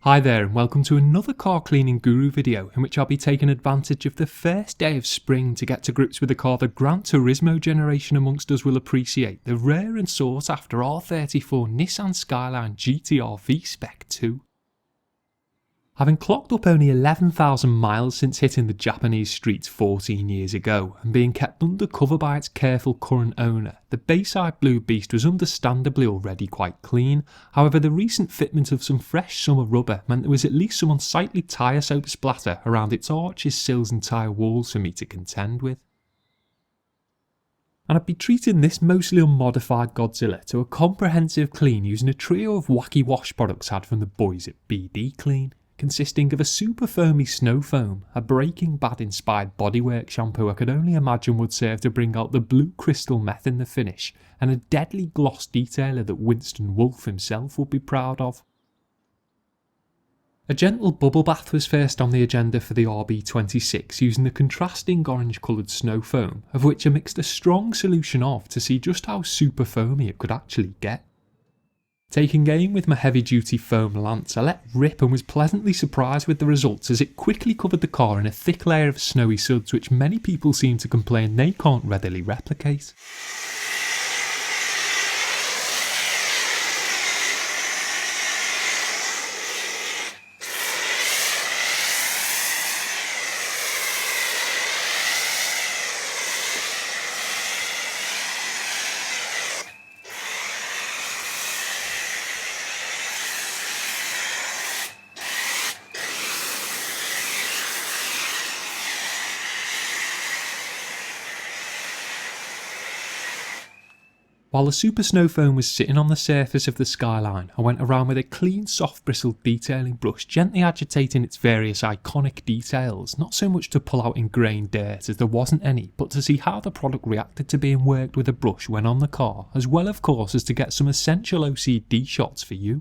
Hi there and welcome to another car cleaning guru video in which I'll be taking advantage of the first day of spring to get to grips with a car the Gran Turismo generation amongst us will appreciate, the rare and sought after R34 Nissan Skyline GTR V-Spec 2. Having clocked up only 11,000 miles since hitting the Japanese streets 14 years ago and being kept undercover by its careful current owner, the Bayside Blue Beast was understandably already quite clean. However, the recent fitment of some fresh summer rubber meant there was at least some unsightly tyre soap splatter around its arches, sills and tyre walls for me to contend with. And I'd be treating this mostly unmodified Godzilla to a comprehensive clean using a trio of wacky wash products had from the boys at BD Clean, consisting of a super foamy snow foam, a Breaking Bad inspired bodywork shampoo I could only imagine would serve to bring out the blue crystal meth in the finish, and a deadly gloss detailer that Winston Wolfe himself would be proud of. A gentle bubble bath was first on the agenda for the RB26 using the contrasting orange coloured snow foam, of which I mixed a strong solution of to see just how super foamy it could actually get. Taking aim with my heavy duty foam lance, I let rip and was pleasantly surprised with the results as it quickly covered the car in a thick layer of snowy suds which many people seem to complain they can't readily replicate. While the super snow foam was sitting on the surface of the Skyline, I went around with a clean soft bristled detailing brush, gently agitating its various iconic details, not so much to pull out ingrained dirt as there wasn't any, but to see how the product reacted to being worked with a brush when on the car, as well of course as to get some essential OCD shots for you.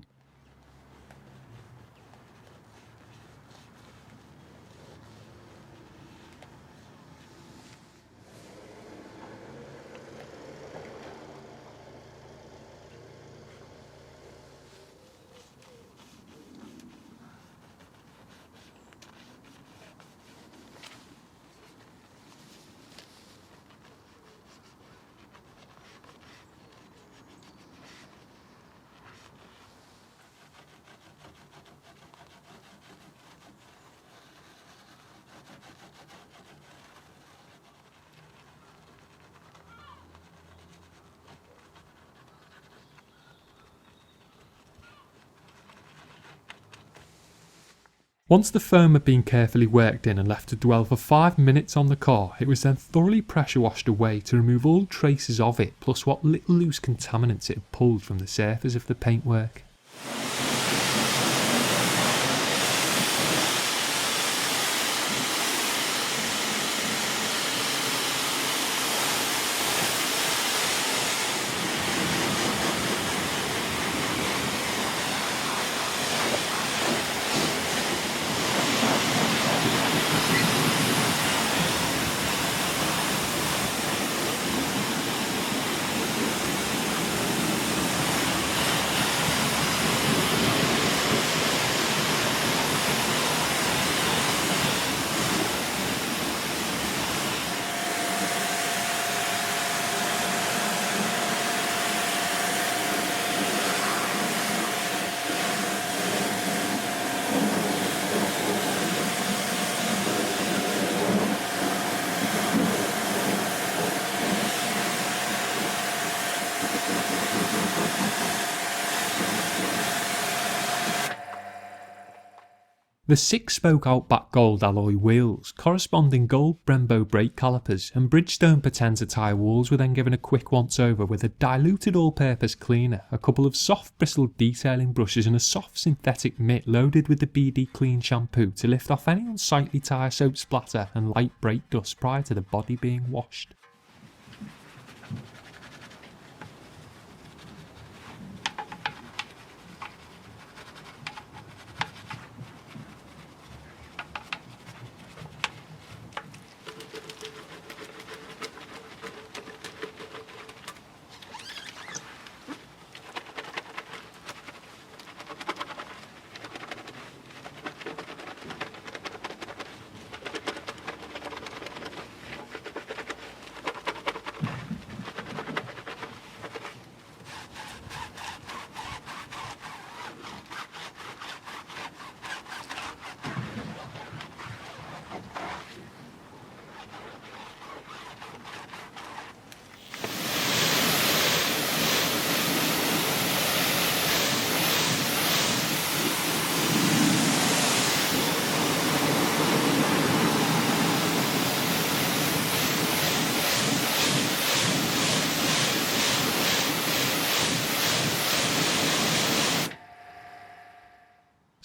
Once the foam had been carefully worked in and left to dwell for 5 minutes on the car, it was then thoroughly pressure washed away to remove all traces of it, plus what little loose contaminants it had pulled from the surface of the paintwork. The 6-spoke Outback Gold alloy wheels, corresponding gold Brembo brake calipers and Bridgestone Potenza tyre walls were then given a quick once over with a diluted all-purpose cleaner, a couple of soft bristled detailing brushes and a soft synthetic mitt loaded with the BD Clean shampoo to lift off any unsightly tyre soap splatter and light brake dust prior to the body being washed.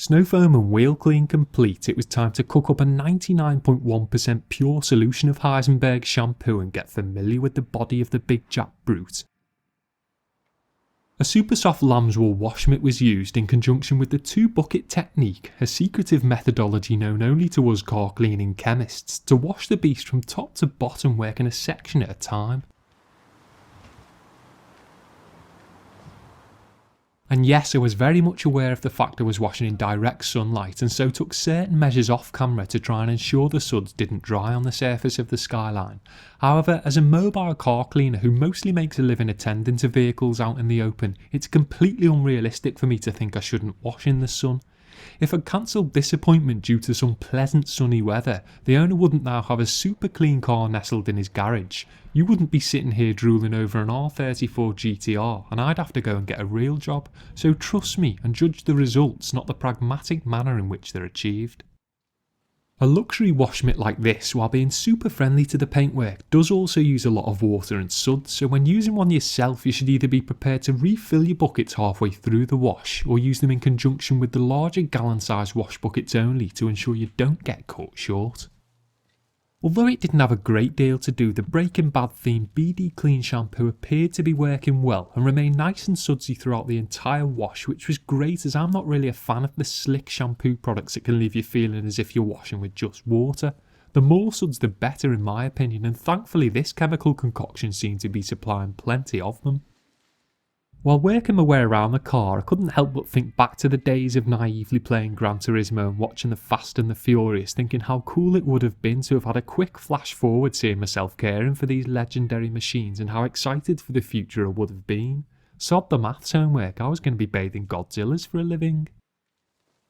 Snow foam and wheel clean complete, it was time to cook up a 99.1% pure solution of Heisenberg shampoo and get familiar with the body of the big Jap brute. A super soft lamb's wool wash mitt was used in conjunction with the 2-bucket technique, a secretive methodology known only to us car cleaning chemists, to wash the beast from top to bottom working a section at a time. And yes, I was very much aware of the fact I was washing in direct sunlight, and so took certain measures off camera to try and ensure the suds didn't dry on the surface of the Skyline. However, as a mobile car cleaner who mostly makes a living attending to vehicles out in the open, it's completely unrealistic for me to think I shouldn't wash in the sun. If I'd cancelled this appointment due to some pleasant sunny weather, the owner wouldn't now have a super clean car nestled in his garage. You wouldn't be sitting here drooling over an R34 GTR, and I'd have to go and get a real job. So trust me and judge the results, not the pragmatic manner in which they're achieved. A luxury wash mitt like this, while being super friendly to the paintwork, does also use a lot of water and suds, so when using one yourself you should either be prepared to refill your buckets halfway through the wash, or use them in conjunction with the larger gallon sized wash buckets only to ensure you don't get caught short. Although it didn't have a great deal to do, the Breaking Bad themed BD Clean shampoo appeared to be working well and remained nice and sudsy throughout the entire wash, which was great as I'm not really a fan of the slick shampoo products that can leave you feeling as if you're washing with just water. The more suds the better in my opinion, and thankfully this chemical concoction seemed to be supplying plenty of them. While working my way around the car, I couldn't help but think back to the days of naively playing Gran Turismo and watching the Fast and the Furious, thinking how cool it would have been to have had a quick flash forward seeing myself caring for these legendary machines and how excited for the future I would have been. Sod the maths homework, I was going to be bathing Godzillas for a living.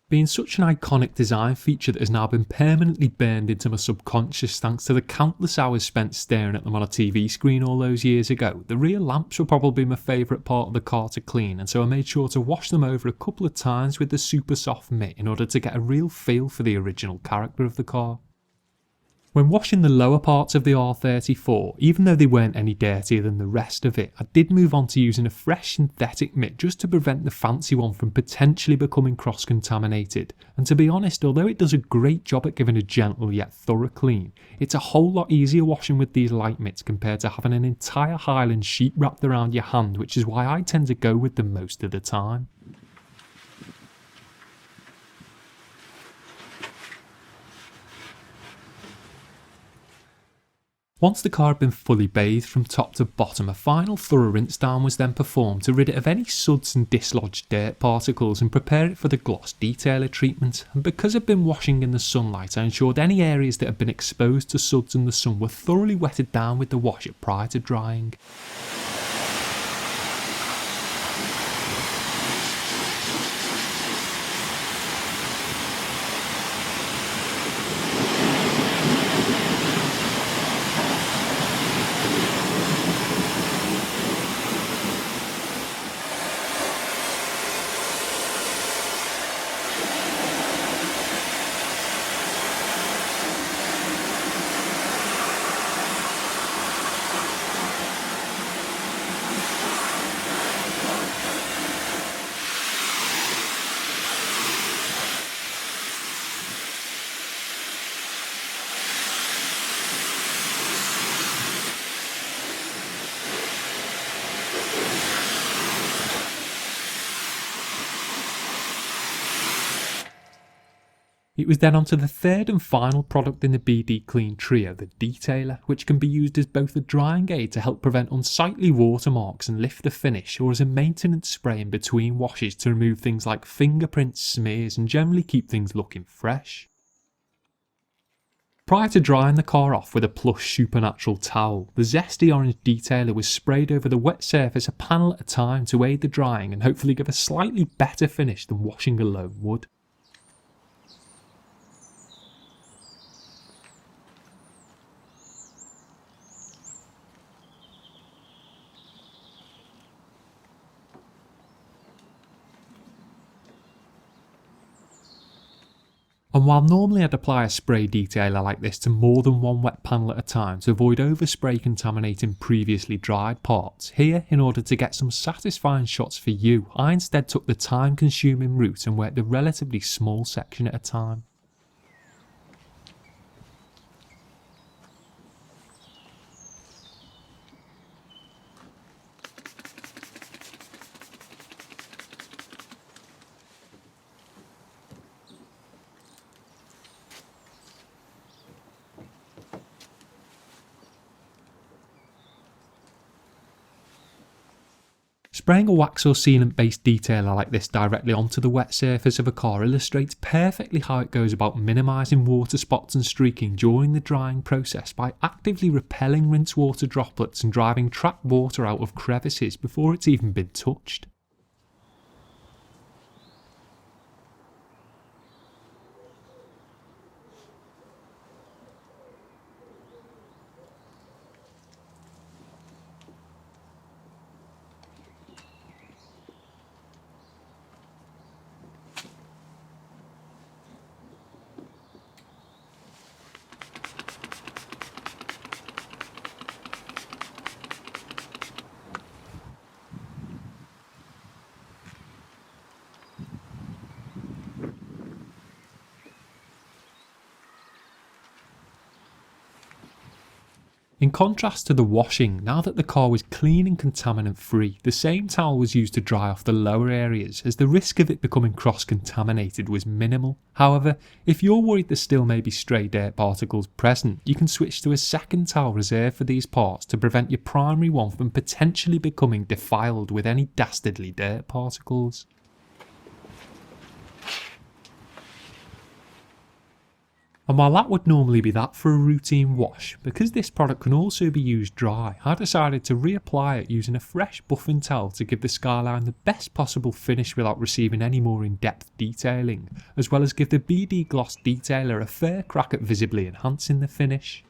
Being such an iconic design feature that has now been permanently burned into my subconscious thanks to the countless hours spent staring at them on a TV screen all those years ago, the rear lamps were probably my favourite part of the car to clean, and so I made sure to wash them over a couple of times with the super soft mitt in order to get a real feel for the original character of the car. When washing the lower parts of the R34, even though they weren't any dirtier than the rest of it, I did move on to using a fresh synthetic mitt just to prevent the fancy one from potentially becoming cross-contaminated. And to be honest, although it does a great job at giving a gentle yet thorough clean, it's a whole lot easier washing with these light mitts compared to having an entire Highland sheet wrapped around your hand, which is why I tend to go with them most of the time. Once the car had been fully bathed from top to bottom, a final thorough rinse down was then performed to rid it of any suds and dislodged dirt particles and prepare it for the gloss detailer treatment. And because I'd been washing in the sunlight, I ensured any areas that had been exposed to suds in the sun were thoroughly wetted down with the washer prior to drying. It was then onto the third and final product in the BD Clean trio, the detailer, which can be used as both a drying aid to help prevent unsightly watermarks and lift the finish, or as a maintenance spray in between washes to remove things like fingerprints, smears, and generally keep things looking fresh. Prior to drying the car off with a Plush supernatural towel, the zesty orange detailer was sprayed over the wet surface a panel at a time to aid the drying and hopefully give a slightly better finish than washing alone would. And while normally I'd apply a spray detailer like this to more than one wet panel at a time to avoid overspray contaminating previously dried parts, here, in order to get some satisfying shots for you, I instead took the time consuming route and worked a relatively small section at a time. Spraying a wax or sealant based detailer like this directly onto the wet surface of a car illustrates perfectly how it goes about minimising water spots and streaking during the drying process by actively repelling rinse water droplets and driving trapped water out of crevices before it's even been touched. In contrast to the washing, now that the car was clean and contaminant free, the same towel was used to dry off the lower areas, as the risk of it becoming cross-contaminated was minimal. However, if you're worried there still may be stray dirt particles present, you can switch to a second towel reserved for these parts to prevent your primary one from potentially becoming defiled with any dastardly dirt particles. And while that would normally be that for a routine wash, because this product can also be used dry, I decided to reapply it using a fresh buffing towel to give the Skyline the best possible finish without receiving any more in-depth detailing, as well as give the BD Gloss detailer a fair crack at visibly enhancing the finish.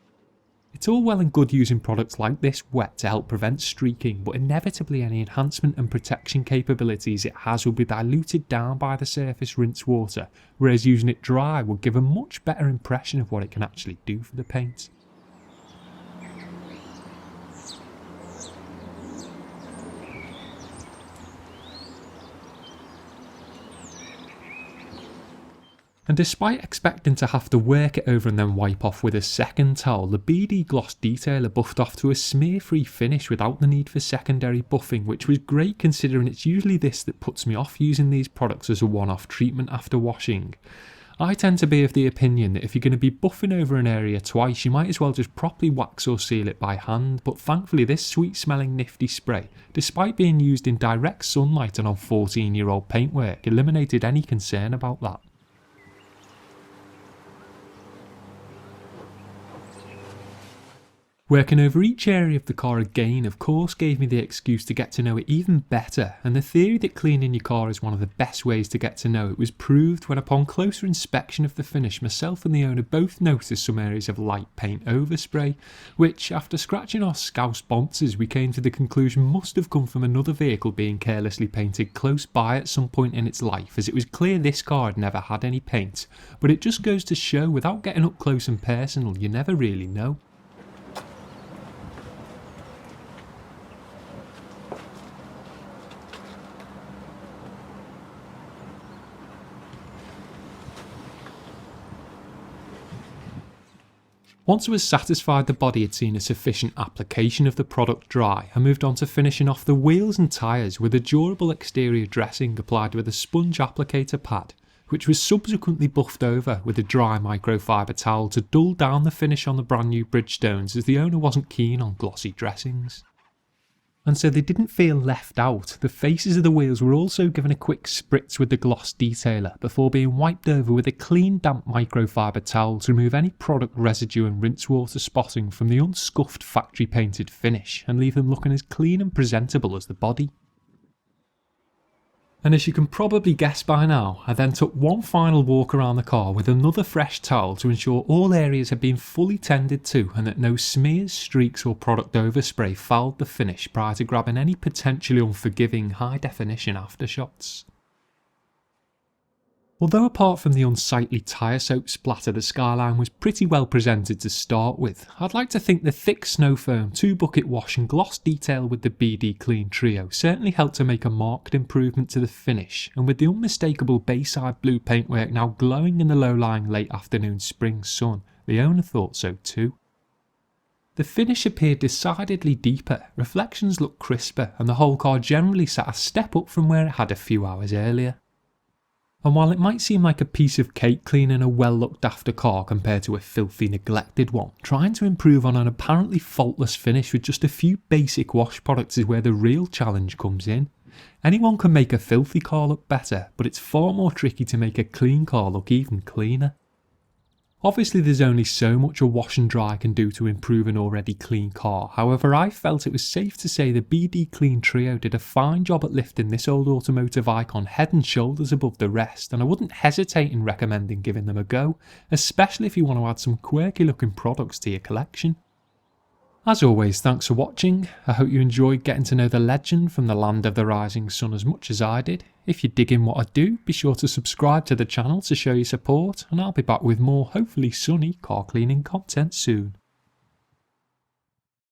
It's all well and good using products like this wet to help prevent streaking, but inevitably any enhancement and protection capabilities it has will be diluted down by the surface rinse water, whereas using it dry will give a much better impression of what it can actually do for the paint. And despite expecting to have to work it over and then wipe off with a second towel, the BD Gloss detailer buffed off to a smear-free finish without the need for secondary buffing, which was great considering it's usually this that puts me off using these products as a one-off treatment after washing. I tend to be of the opinion that if you're going to be buffing over an area twice, you might as well just properly wax or seal it by hand, but thankfully this sweet-smelling nifty spray, despite being used in direct sunlight and on 14-year-old paintwork, eliminated any concern about that. Working over each area of the car again of course gave me the excuse to get to know it even better, and the theory that cleaning your car is one of the best ways to get to know it was proved when upon closer inspection of the finish myself and the owner both noticed some areas of light paint overspray, which after scratching our scouse sponsors we came to the conclusion must have come from another vehicle being carelessly painted close by at some point in its life, as it was clear this car had never had any paint, but it just goes to show without getting up close and personal you never really know. Once I was satisfied the body had seen a sufficient application of the product dry, I moved on to finishing off the wheels and tyres with a durable exterior dressing applied with a sponge applicator pad, which was subsequently buffed over with a dry microfiber towel to dull down the finish on the brand new Bridgestones, as the owner wasn't keen on glossy dressings. And so they didn't feel left out, the faces of the wheels were also given a quick spritz with the gloss detailer before being wiped over with a clean damp microfiber towel to remove any product residue and rinse water spotting from the unscuffed factory painted finish and leave them looking as clean and presentable as the body. And as you can probably guess by now, I then took one final walk around the car with another fresh towel to ensure all areas had been fully tended to and that no smears, streaks or product overspray fouled the finish prior to grabbing any potentially unforgiving high definition aftershots. Although apart from the unsightly tyre soap splatter, the Skyline was pretty well presented to start with, I'd like to think the thick snow foam 2-bucket wash and gloss detail with the BD Clean trio certainly helped to make a marked improvement to the finish, and with the unmistakable Bayside blue paintwork now glowing in the low-lying late afternoon spring sun, the owner thought so too. The finish appeared decidedly deeper, reflections looked crisper, and the whole car generally sat a step up from where it had a few hours earlier. And while it might seem like a piece of cake cleaning a well looked after car compared to a filthy neglected one, trying to improve on an apparently faultless finish with just a few basic wash products is where the real challenge comes in. Anyone can make a filthy car look better, but it's far more tricky to make a clean car look even cleaner. Obviously there's only so much a wash and dry can do to improve an already clean car, however I felt it was safe to say the BD Clean trio did a fine job at lifting this old automotive icon head and shoulders above the rest, and I wouldn't hesitate in recommending giving them a go, especially if you want to add some quirky looking products to your collection. As always, thanks for watching. I hope you enjoyed getting to know the legend from the land of the rising sun as much as I did. If you're digging what I do, be sure to subscribe to the channel to show your support, and I'll be back with more hopefully sunny car cleaning content soon.